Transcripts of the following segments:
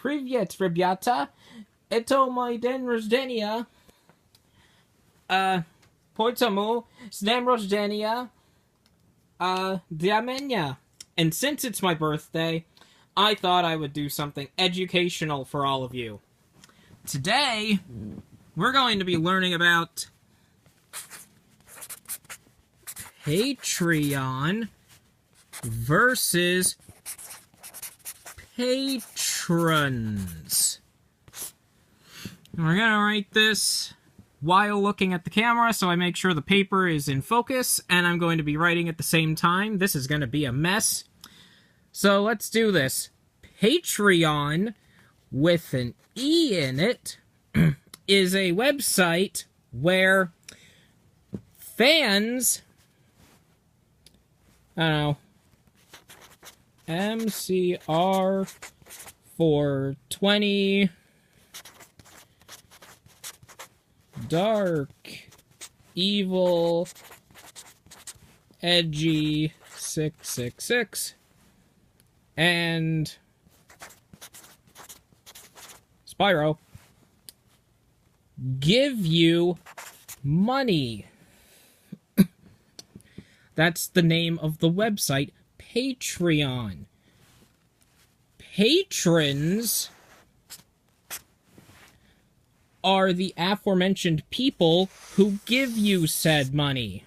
Привет, ребята. Это мой день рождения. Поэтому с днем рождения для меня. And since it's my birthday, I thought I would do something educational for all of you. Today, we're going to be learning about Patreon versus patrons. We're gonna write this while looking at the camera, so I make sure the paper is in focus, and I'm going to be writing at the same time. This is going to be a mess. So let's do this. Patreon, with an E in it, is a website where fans, I don't know, MCR 420 Dark Evil Edgy 666 and Spyro give you money. That's the name of the website, Patreon. Patrons are the aforementioned people who give you said money.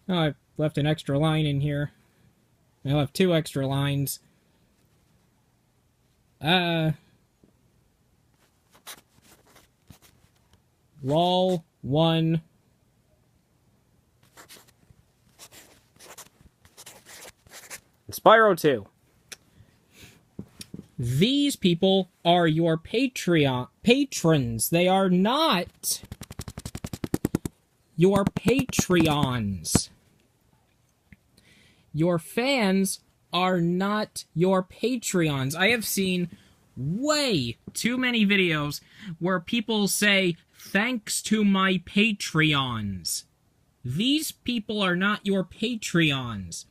Oh, I left an extra line in here. I left 2 extra lines. Lol 1. Spyro 2. These people are your patrons. They are not your Patreons. Your fans are not your Patreons. I have seen way too many videos where people say, "Thanks to my Patreons." These people are not your Patreons.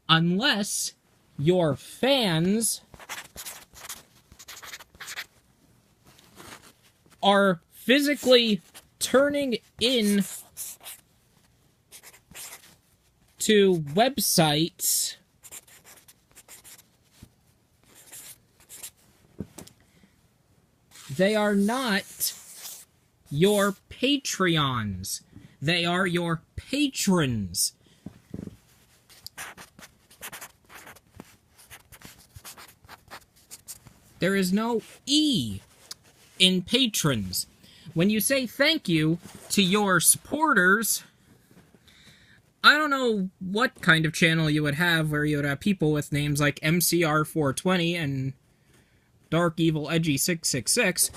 Unless your fans are physically turning in to websites they are not your Patreons. They are your patrons. There is no E in patrons. When you say thank you to your supporters, I don't know what kind of channel you would have where you would have people with names like MCR420 and Dark Evil Edgy 666,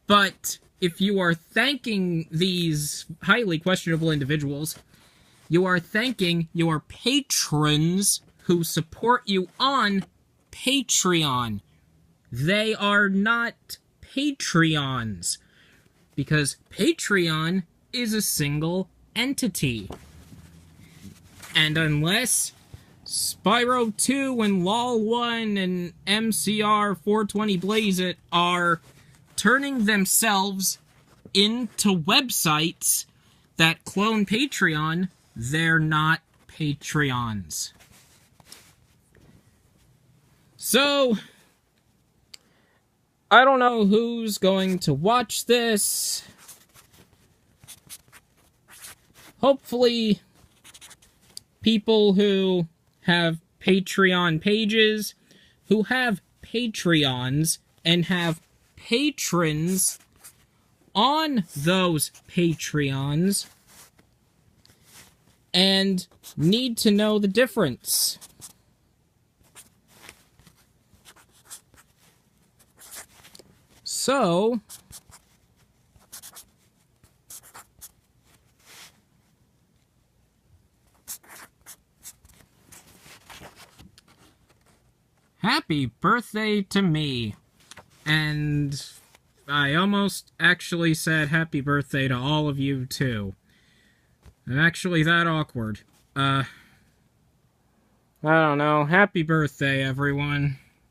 but if you are thanking these highly questionable individuals, you are thanking your patrons who support you on Patreon. They are not Patreons, because Patreon is a single entity. And unless Spyro 2 and LOL 1 and MCR 420 Blaze It are turning themselves into websites that clone Patreon, they're not Patreons. So, I don't know who's going to watch this. Hopefully, people who have Patreon pages, who have Patreons, and have patrons on those Patreons, and need to know the difference. So, happy birthday to me. And I almost actually said happy birthday to all of you, too. I'm actually that awkward. I don't know. Happy birthday, everyone.